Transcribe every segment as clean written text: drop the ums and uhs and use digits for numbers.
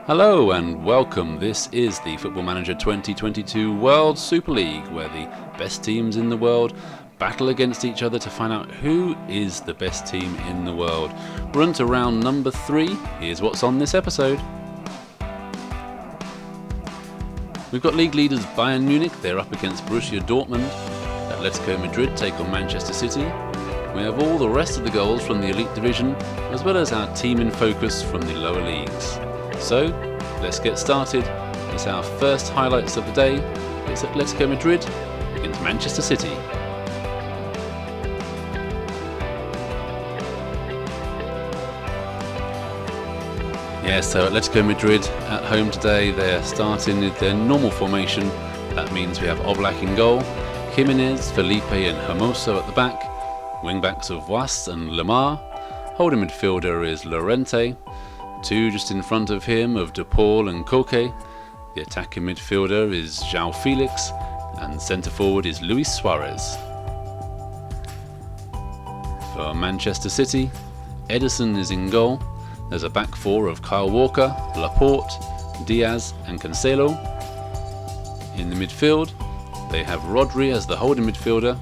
Hello and welcome. This is the Football Manager 2022 World Super League, where the best teams in the world battle against each other to find out who is the best team in the world. We're on to round number 3. Here's what's on this episode. We've got league leaders Bayern Munich. They're up against Borussia Dortmund. Atletico Madrid take on Manchester City. We have all the rest of the goals from the elite division, as well as our team in focus from the lower leagues. So, let's get started. It's our first highlights of the day. It's Atletico Madrid against Manchester City. So Atletico Madrid at home today. They're starting with their normal formation. That means we have Oblak in goal, Jimenez, Felipe and Hermoso at the back, wing-backs of Was and Lemar. Holding midfielder is Llorente. Two just in front of him of De Paul and Koke. The attacking midfielder is João Felix, and centre forward is Luis Suarez. For Manchester City, Ederson is in goal. There's a back four of Kyle Walker, Laporte, Diaz and Cancelo. In the midfield, they have Rodri as the holding midfielder,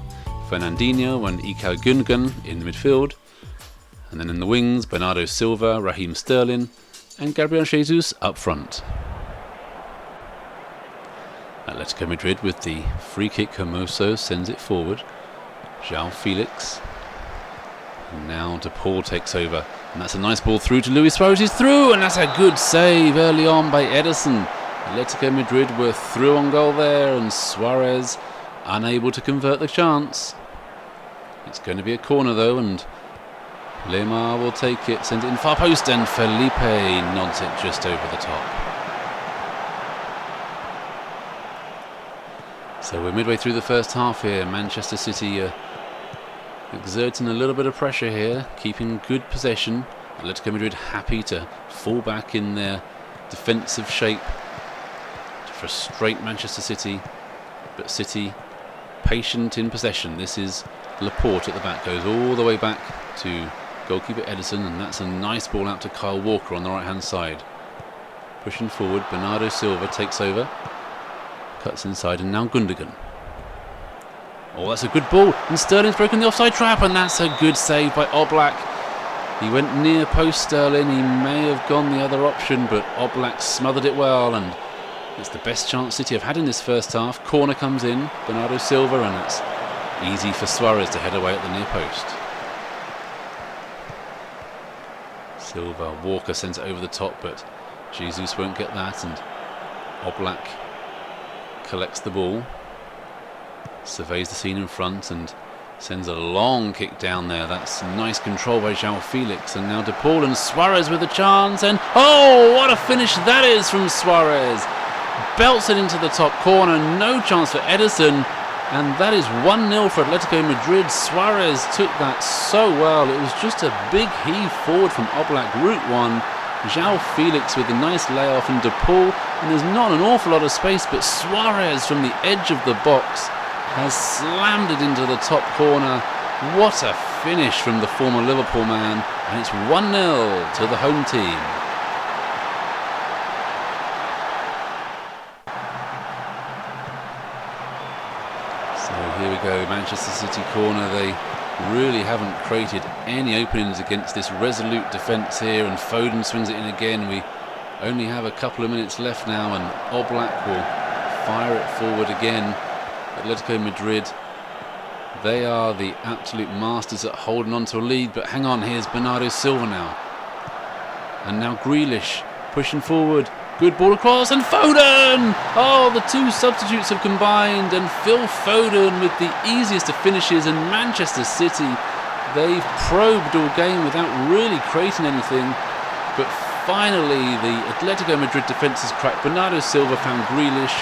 Fernandinho and Ilkay Gundogan in the midfield. And then in the wings, Bernardo Silva, Raheem Sterling and Gabriel Jesus up front. Atletico Madrid with the free kick. Hermoso sends it forward. João Felix. And now De Paul takes over. And that's a nice ball through to Luis Suarez. He's through, and that's a good save early on by Ederson. Atletico Madrid were through on goal there, and Suarez unable to convert the chance. It's going to be a corner though, and Lemar will take it, send it in far post, and Felipe nods it just over the top. So we're midway through the first half here. Manchester City exerting a little bit of pressure here, keeping good possession. Atletico Madrid happy to fall back in their defensive shape to frustrate Manchester City, but City patient in possession. This is Laporte at the back, goes all the way back to goalkeeper Ederson, and that's a nice ball out to Kyle Walker on the right hand side. Pushing forward, Bernardo Silva takes over, cuts inside, and now Gundogan. Oh, that's a good ball, and Sterling's broken the offside trap, and that's a good save by Oblak. He went near post Sterling. He may have gone the other option, but Oblak smothered it well, and it's the best chance City have had in this first half. Corner comes in, Bernardo Silva, and it's easy for Suarez to head away at the near post. Silva, Walker sends it over the top, but Jesus won't get that, and Oblak collects the ball. Surveys the scene in front and sends a long kick down there. That's nice control by João Felix, and now De Paul and Suarez with a chance, and oh, what a finish that is from Suarez. Belts it into the top corner, no chance for Ederson, and that is 1-0 for Atletico Madrid. Suarez took that so well. It was just a big heave forward from Oblak, route one. João Felix with a nice layoff, and De Paul, and there's not an awful lot of space, but Suarez from the edge of the box has slammed it into the top corner. What a finish from the former Liverpool man, and it's 1-0 to the home team. So here we go, Manchester City corner. They really haven't created any openings against this resolute defence here, and Foden swings it in again. We only have a couple of minutes left now, and Oblak will fire it forward again. Atletico Madrid, they are the absolute masters at holding on to a lead, but hang on, here's Bernardo Silva now. And now Grealish pushing forward, good ball across, and Foden! Oh, the two substitutes have combined, and Phil Foden with the easiest of finishes, and Manchester City, they've probed all game without really creating anything, but finally the Atletico Madrid defence has cracked. Bernardo Silva found Grealish,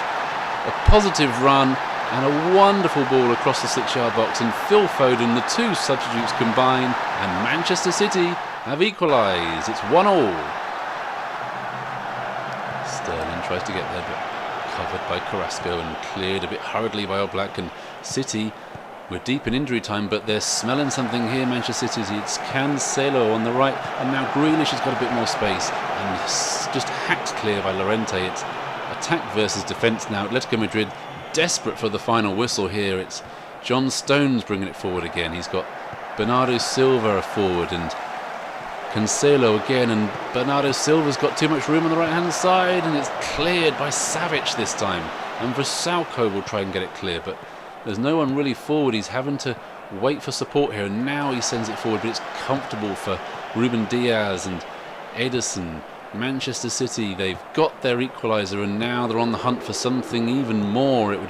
a positive run, and a wonderful ball across the 6-yard box, and Phil Foden, the two substitutes combine, and Manchester City have equalised. It's 1-1. Sterling tries to get there, but covered by Carrasco and cleared a bit hurriedly by Oblak, and City We're deep in injury time, but they're smelling something here, Manchester City. It's Cancelo on the right, and now Grealish has got a bit more space, and just hacked clear by Llorente. It's attack versus defence now. Atletico Madrid desperate for the final whistle here. It's John Stones bringing it forward again. He's got Bernardo Silva forward, and Cancelo again, and Bernardo Silva's got too much room on the right hand side, and it's cleared by Savic this time, and Vrsaljko will try and get it clear, but there's no one really forward. He's having to wait for support here, and now he sends it forward, but it's comfortable for Ruben Diaz and Ederson. Manchester City, they've got their equaliser, and now they're on the hunt for something even more. It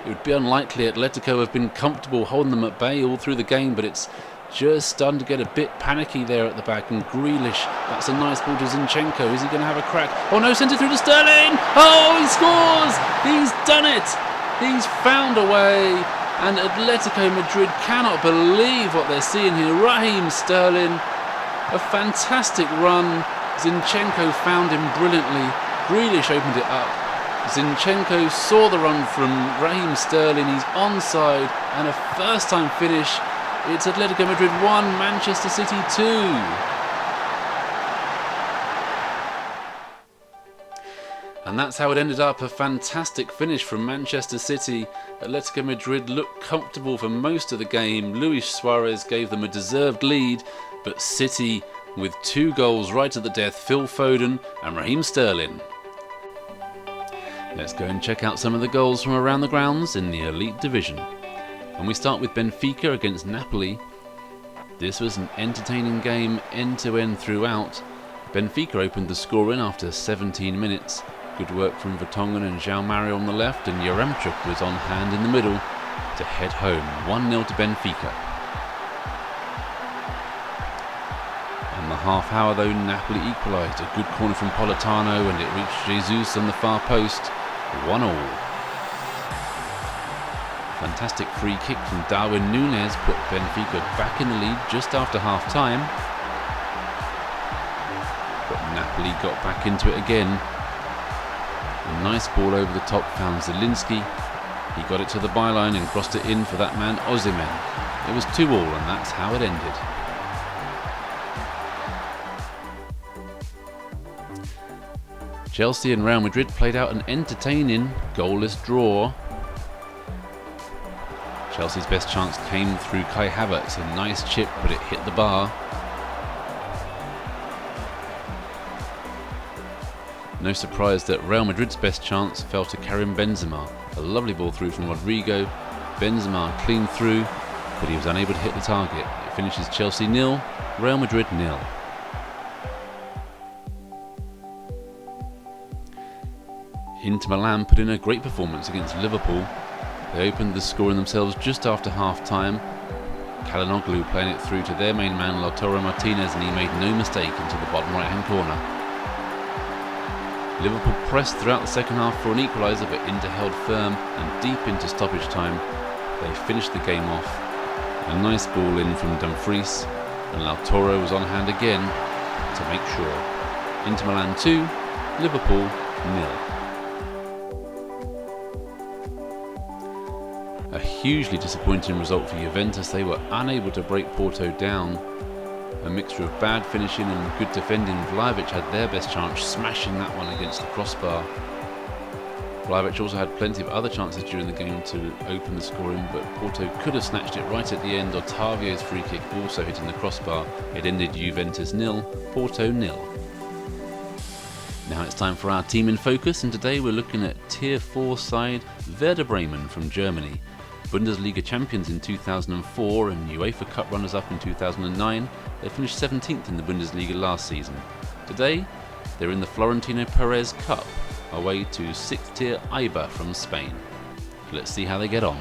would be unlikely. Atletico have been comfortable holding them at bay all through the game, but it's just starting to get a bit panicky there at the back. And Grealish, that's a nice ball to Zinchenko. Is he going to have a crack? Oh no, sent it through to Sterling. Oh, he scores! He's done it! He's found a way, and Atletico Madrid cannot believe what they're seeing here. Raheem Sterling, a fantastic run. Zinchenko found him brilliantly. Grealish opened it up. Zinchenko saw the run from Raheem Sterling. He's onside, and a first-time finish. It's Atletico Madrid 1, Manchester City 2. And that's how it ended up, a fantastic finish from Manchester City. Atletico Madrid looked comfortable for most of the game. Luis Suarez gave them a deserved lead, but City with 2 goals right at the death, Phil Foden and Raheem Sterling. Let's go and check out some of the goals from around the grounds in the Elite Division. And we start with Benfica against Napoli. This was an entertaining game end to end throughout. Benfica opened the scoring after 17 minutes. Good work from Vertonghen and João Mario on the left, and Yaremchuk was on hand in the middle to head home. 1-0 to Benfica. On the half hour though, Napoli equalised. A good corner from Politano, and it reached Jesus on the far post. 1-1. Fantastic free kick from Darwin Núñez put Benfica back in the lead just after half time. But Napoli got back into it again. A nice ball over the top found Zielinski. He got it to the byline and crossed it in for that man Osimhen. It was 2-2, and that's how it ended. Chelsea and Real Madrid played out an entertaining goalless draw. Chelsea's best chance came through Kai Havertz, a nice chip, but it hit the bar. No surprise that Real Madrid's best chance fell to Karim Benzema. A lovely ball through from Rodrigo. Benzema clean through, but he was unable to hit the target. It finishes Chelsea 0, Real Madrid 0. Inter Milan put in a great performance against Liverpool. They opened the scoring themselves just after half-time. Çalhanoğlu playing it through to their main man Lautaro Martinez, and he made no mistake into the bottom right-hand corner. Liverpool pressed throughout the second half for an equaliser, but Inter held firm, and deep into stoppage time they finished the game off. A nice ball in from Dumfries, and Lautaro was on hand again to make sure. Inter Milan 2, Liverpool 0. A hugely disappointing result for Juventus. They were unable to break Porto down. A mixture of bad finishing and good defending. Vlahovic had their best chance, smashing that one against the crossbar. Vlahovic also had plenty of other chances during the game to open the scoring, but Porto could have snatched it right at the end. Otavio's free kick also hitting the crossbar. It ended Juventus 0, Porto 0. Now it's time for our team in focus, and today we're looking at Tier 4 side Werder Bremen from Germany. Bundesliga champions in 2004 and UEFA Cup runners-up in 2009, they finished 17th in the Bundesliga last season. Today, they're in the Florentino Perez Cup, away to 6th tier Eibar from Spain. Let's see how they get on.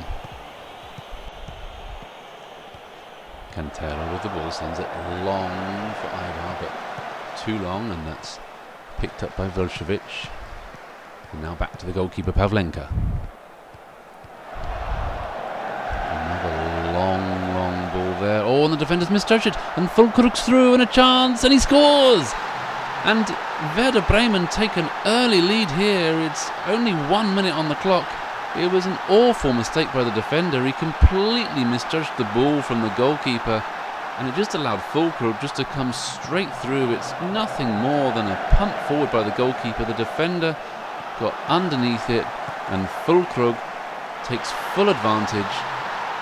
Cantero with the ball, sends it long for Eibar, but too long, and that's picked up by Velkovic. And now back to the goalkeeper Pavlenka. Long ball there. Oh, and the defenders misjudged it. And Fulkrug's through, and a chance, and he scores! And Werder Bremen take an early lead here. It's only 1 minute on the clock. It was an awful mistake by the defender. He completely misjudged the ball from the goalkeeper, and it just allowed Füllkrug just to come straight through. It's nothing more than a punt forward by the goalkeeper. The defender got underneath it, and Füllkrug takes full advantage,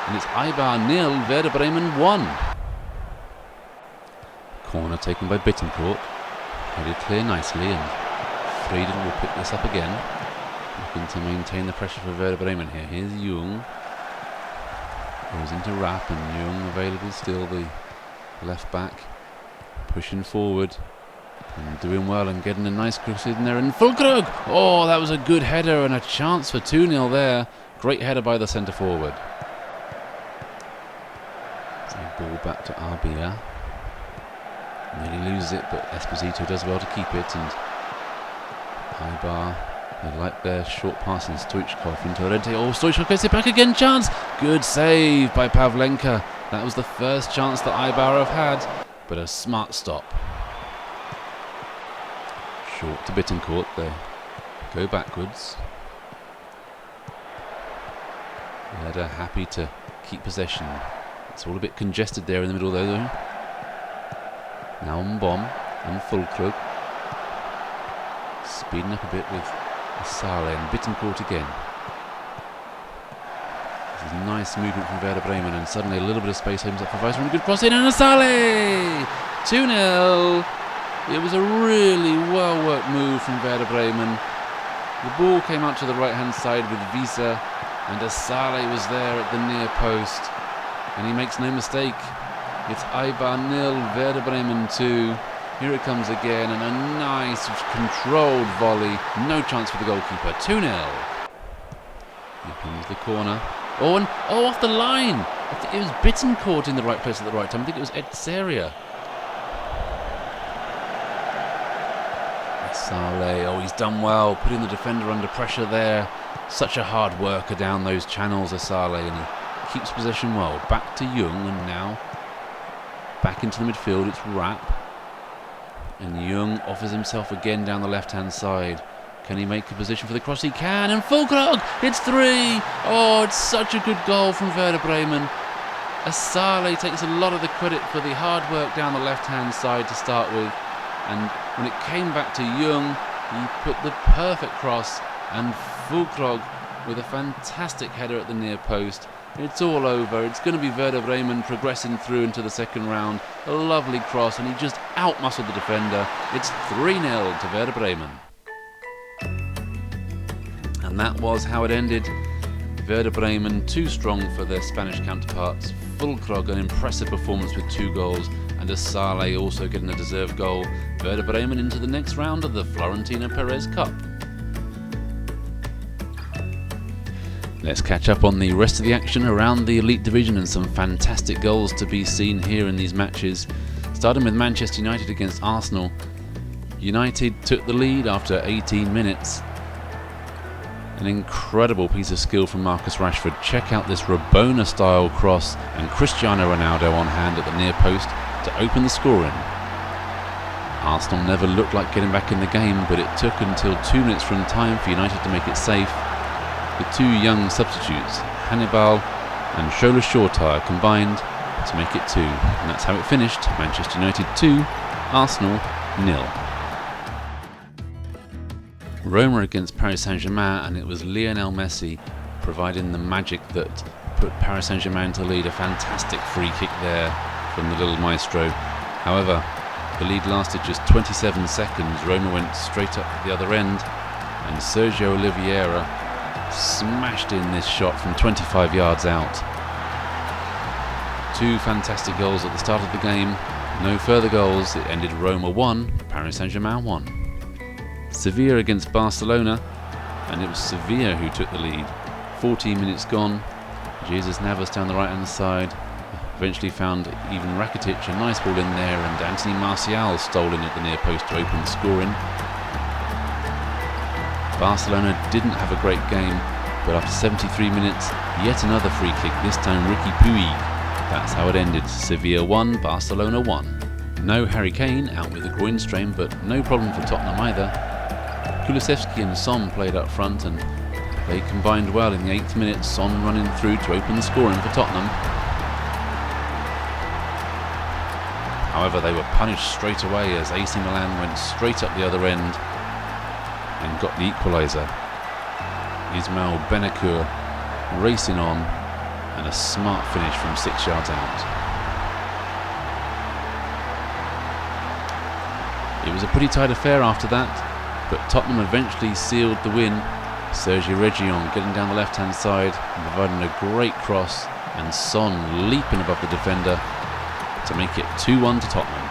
and it's Eibar 0, Werder Bremen 1. Corner taken by Bittencourt, headed clear nicely, and Friedel will pick this up again, looking to maintain the pressure for Werder Bremen here. Here's Jung, goes into Rapp, and Jung available still, the left back, pushing forward and doing well and getting a nice cross in there, and Füllkrug! Oh, that was a good header and a chance for 2-0 there. Great header by the centre forward. So ball back to Arbia. Nearly loses it, but Esposito does well to keep it, and Eibar, they like their short passing. Stoichkov into Orente. Oh, Stoichkov gets it back again. Chance! Good save by Pavlenka. That was the first chance that Eibar have had, but a smart stop. Short to Bittencourt. They go backwards. Werder happy to keep possession. It's all a bit congested there in the middle though. Now Mbom and Füllkrug. Speeding up a bit with Asale and Bittencourt again. This is nice movement from Werder Bremen, and suddenly a little bit of space opens up for Weiss, and a good cross in, and Asale! 2-0. It was a really well worked move from Werder Bremen. The ball came out to the right hand side with Visa, and Asale was there at the near post, and he makes no mistake. It's Eibar 0, Werder Bremen 2. Here it comes again, and a nice controlled volley. No chance for the goalkeeper. 2-0. Here comes the corner. Oh, and off the line. I think it was Bittencourt in the right place at the right time. I think it was Etseria. Asale, he's done well, putting the defender under pressure there. Such a hard worker down those channels, Asale, and he keeps possession well. Back to Jung, and now back into the midfield, it's Rapp. And Jung offers himself again down the left-hand side. Can he make a position for the cross? He can, and Füllkrug! It's 3! Oh, it's such a good goal from Werder Bremen. Asale takes a lot of the credit for the hard work down the left-hand side to start with. And when it came back to Jung, he put the perfect cross, and Füllkrug with a fantastic header at the near post. It's all over. It's going to be Werder Bremen progressing through into the second round. A lovely cross, and he just outmuscled the defender. It's 3-0 to Werder Bremen. And that was how it ended. Werder Bremen too strong for their Spanish counterparts. Füllkrug, an impressive performance with 2 goals, and Asale also getting a deserved goal. Werder Bremen into the next round of the Florentino Perez Cup. Let's catch up on the rest of the action around the Elite Division, and some fantastic goals to be seen here in these matches. Starting with Manchester United against Arsenal. United took the lead after 18 minutes. An incredible piece of skill from Marcus Rashford. Check out this Rabona style cross, and Cristiano Ronaldo on hand at the near post to open the scoring. Arsenal never looked like getting back in the game, but it took until 2 minutes from time for United to make it safe. The 2 young substitutes, Hannibal and Shola Shortire, combined to make it 2. And that's how it finished. Manchester United 2, Arsenal 0. Roma against Paris Saint-Germain, and it was Lionel Messi providing the magic that put Paris Saint-Germain to lead. A fantastic free kick there from the little maestro. However, the lead lasted just 27 seconds. Roma went straight up the other end, and Sergio Oliveira smashed in this shot from 25 yards out. 2 fantastic goals at the start of the game. No further goals. It ended Roma 1, Paris Saint-Germain 1. Sevilla against Barcelona, and it was Sevilla who took the lead. 14 minutes gone. Jesus Navas down the right hand side eventually found even Rakitic, a nice ball in there, and Anthony Martial stole in at the near post to open the scoring. Barcelona didn't have a great game, but after 73 minutes, yet another free kick, this time Riqui Puig. That's how it ended. Sevilla 1, Barcelona 1. No Harry Kane, out with a groin strain, but no problem for Tottenham either. Kulusevski and Son played up front, and They combined well in the 8th minute, Son running through to open the scoring for Tottenham. However, they were punished straight away as AC Milan went straight up the other end and got the equaliser. Ismail Benakur racing on, and a smart finish from 6 yards out. It was a pretty tight affair after that, but Tottenham eventually sealed the win. Sergio Reguilon getting down the left-hand side and providing a great cross, and Son leaping above the defender to make it 2-1 to Tottenham.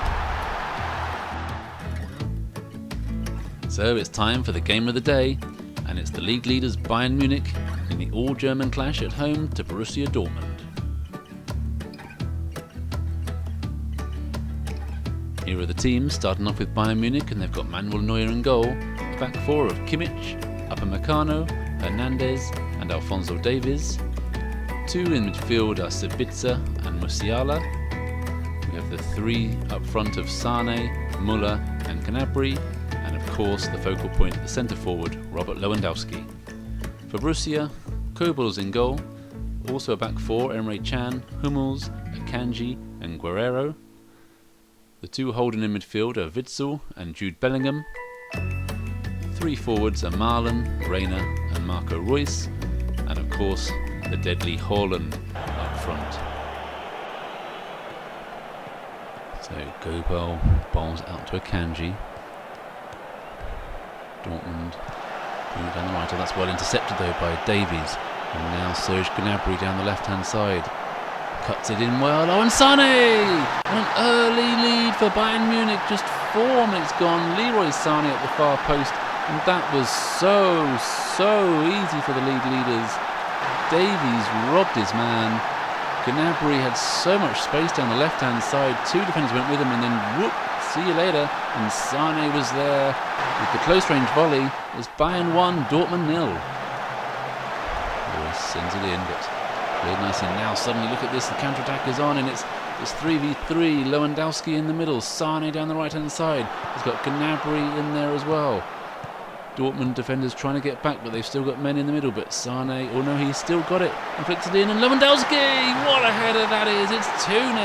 So it's time for the game of the day, and it's the league leaders Bayern Munich in the all-German clash at home to Borussia Dortmund. Here are the teams, starting off with Bayern Munich, and they've got Manuel Neuer in goal, a back four of Kimmich, Upamecano, Hernandez and Alphonso Davies. 2 in midfield are Sabitzer and Musiala. We have the 3 up front of Sane, Müller and Gnabry, and of course the focal point at the centre forward, Robert Lewandowski. For Borussia, Kobel's in goal, also a back 4, Emre Can, Hummels, Akanji and Guerrero. The 2 holding in midfield are Witsel and Jude Bellingham. 3 forwards are Marlon, Reina and Marco Reus, and of course the deadly Haaland up front. So Gobel bowls out to Akanji. Dortmund moving down the right, that's well intercepted though by Davies, and now Serge Gnabry down the left hand side. Cuts it in well, and Sane! And an early lead for Bayern Munich, just 4 minutes gone. Leroy Sane at the far post, and that was so easy for the league leaders. Davies robbed his man. Gnabry had so much space down the left hand side, 2 defenders went with him, and then whoop, see you later, and Sane was there with the close range volley. It's Bayern 1, Dortmund 0. Lewis sends it in, but played nicely. Now suddenly look at this, the counter-attack is on, and it's 3v3, Lewandowski in the middle, Sane down the right hand side. He's got Gnabry in there as well. Dortmund defenders trying to get back, but they've still got men in the middle, but Sane, oh no, he's still got it, and flicks it in, and Lewandowski, what a header that is, it's 2-0.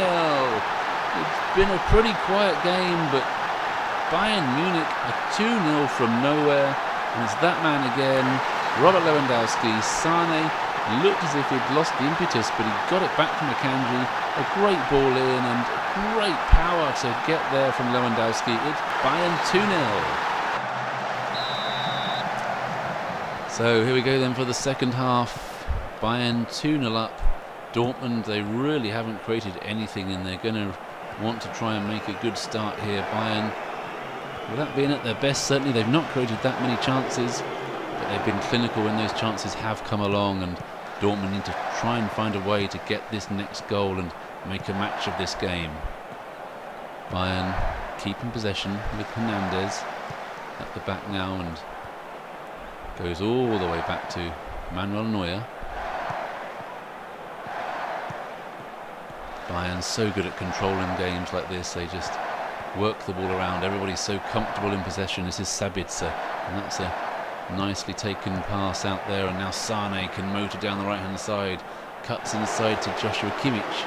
It's been a pretty quiet game, but Bayern Munich are 2-0 from nowhere, and it's that man again, Robert Lewandowski. Sane looked as if he'd lost the impetus, but he got it back from Akanji, a great ball in, and great power to get there from Lewandowski. It's Bayern 2-0. So here we go then for the second half. Bayern 2-0 up. Dortmund, they really haven't created anything, and they're going to want to try and make a good start here. Bayern, without being at their best, certainly they've not created that many chances, but they've been clinical when those chances have come along, and Dortmund need to try and find a way to get this next goal and make a match of this game. Bayern keeping possession with Hernandez at the back now, and goes all the way back to Manuel Neuer. Bayern's so good at controlling games like this, they just work the ball around. Everybody's so comfortable in possession. This is Sabitzer, and that's a nicely taken pass out there, and now Sane can motor down the right hand side, cuts inside to Joshua Kimmich.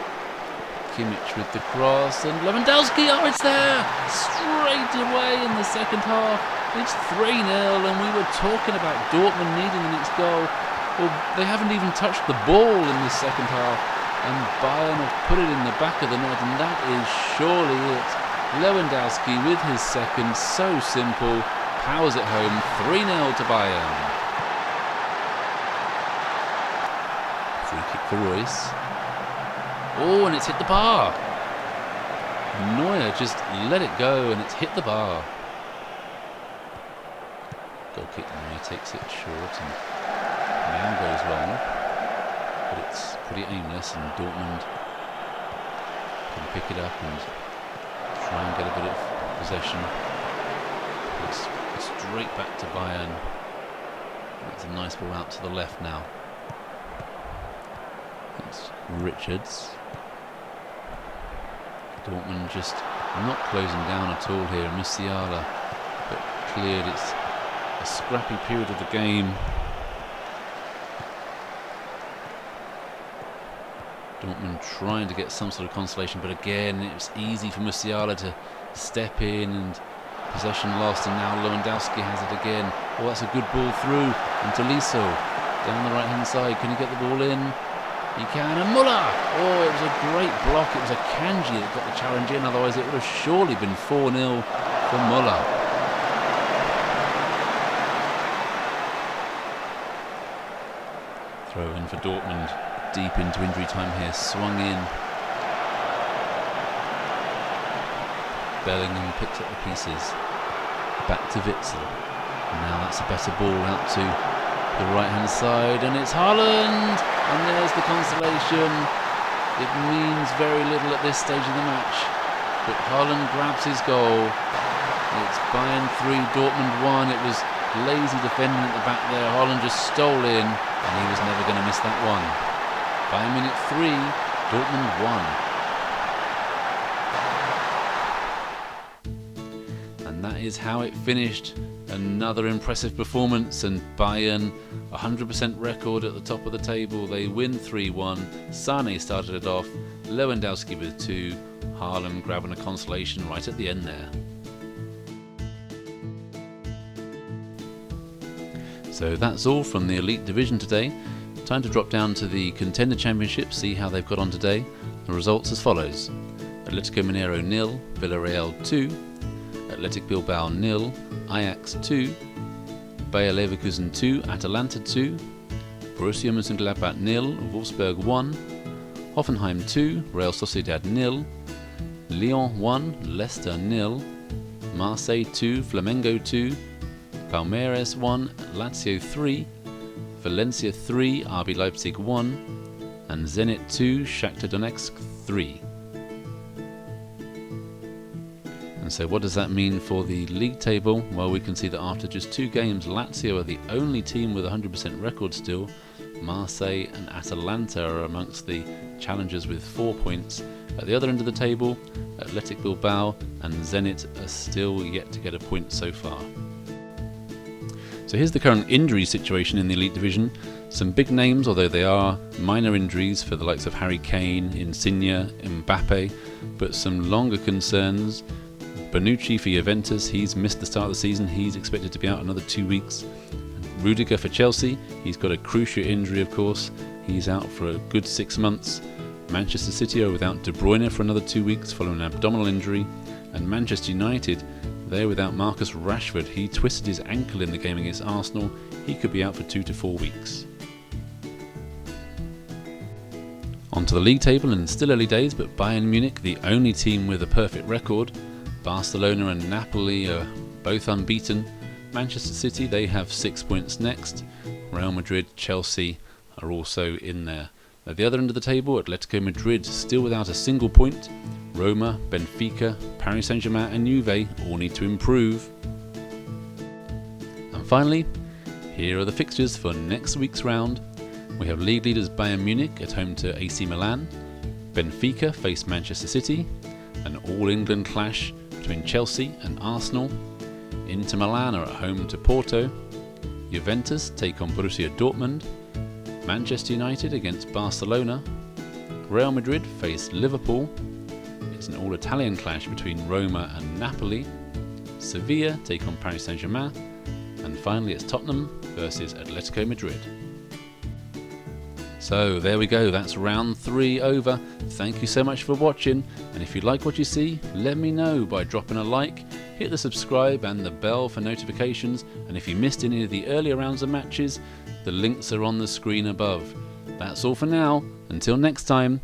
Kimmich with the cross, and Lewandowski, oh, it's there! Straight away in the second half. It's 3-0, and we were talking about Dortmund needing the next goal. Well, they haven't even touched the ball in this second half, and Bayern have put it in the back of the net, and that is surely it. Lewandowski with his second, so simple, powers it home, 3-0 to Bayern. Free kick for Reus. Oh, and it's hit the bar. Neuer just let it go, and it's hit the bar. Goal kick, and he takes it short and now goes long, but it's pretty aimless, and Dortmund can pick it up and try and get a bit of possession. It's straight back to Bayern. That's a nice ball out to the left now. It's Richards. Dortmund just not closing down at all here. Musiala, but cleared. It's a scrappy period of the game. Dortmund trying to get some sort of consolation, but again it was easy for Musiala to step in and possession lost, and now Lewandowski has it again. Oh, that's a good ball through, and Tolisso down the right hand side. Can he get the ball in? He can, and Muller! Oh, it was a great block. It was a Kanji that got the challenge in, otherwise it would have surely been 4-0 for Muller. Throw in for Dortmund, deep into injury time here, swung in. Bellingham picks up the pieces. Back to Witzel. Now that's a better ball out to the right hand side, and it's Haaland! And there's the consolation. It means very little at this stage of the match, but Haaland grabs his goal. It's Bayern 3, Dortmund 1. It was lazy defending at the back there. Haaland just stole in, and he was never going to miss that one. Bayern Munich 3, Dortmund 1. And that is how it finished. Another impressive performance, and Bayern 100% record at the top of the table. They win 3-1. Sane started it off, Lewandowski with 2, Haaland grabbing a consolation right at the end there. So that's all from the Elite Division today. Time to drop down to the Contender Championship, see how they've got on today. The results as follows: Atletico Mineiro 0, Villarreal 2, Athletic Bilbao 0, Ajax 2, Bayer Leverkusen 2, Atalanta 2, Borussia Mönchengladbach 0, Wolfsburg 1, Hoffenheim 2, Real Sociedad 0, Lyon 1, Leicester 0, Marseille 2, Flamengo 2, Palmeiras 1, Lazio 3, Valencia 3, RB Leipzig 1, and Zenit 2, Shakhtar Donetsk 3. And so what does that mean for the league table? Well, we can see that after just 2 games, Lazio are the only team with a 100% record still. Marseille and Atalanta are amongst the challengers with 4 points. At the other end of the table, Athletic Bilbao and Zenit are still yet to get a point so far. So here's the current injury situation in the Elite Division. Some big names, although they are minor injuries for the likes of Harry Kane, Insigne, Mbappe, but some longer concerns. Bonucci for Juventus, he's missed the start of the season, he's expected to be out another 2 weeks. Rudiger for Chelsea, he's got a cruciate injury of course, he's out for a good 6 months. Manchester City are without De Bruyne for another 2 weeks following an abdominal injury. And Manchester United, they're without Marcus Rashford, he twisted his ankle in the game against Arsenal, he could be out for 2 to 4 weeks. Onto the league table, and still early days, but Bayern Munich, the only team with a perfect record. Barcelona and Napoli are both unbeaten. Manchester City, they have 6 points next. Real Madrid, Chelsea are also in there. At the other end of the table, Atletico Madrid still without a single point. Roma, Benfica, Paris Saint-Germain and Juve all need to improve. And finally, here are the fixtures for next week's round. We have league leaders Bayern Munich at home to AC Milan. Benfica face Manchester City. An all-England clash between Chelsea and Arsenal. Inter Milan are at home to Porto. Juventus take on Borussia Dortmund. Manchester United against Barcelona. Real Madrid face Liverpool. It's an all-Italian clash between Roma and Napoli. Sevilla take on Paris Saint-Germain. And finally it's Tottenham versus Atletico Madrid. So there we go, that's round 3 over. Thank you so much for watching, and if you like what you see, let me know by dropping a like, hit the subscribe and the bell for notifications, and if you missed any of the earlier rounds of matches, the links are on the screen above. That's all for now, until next time,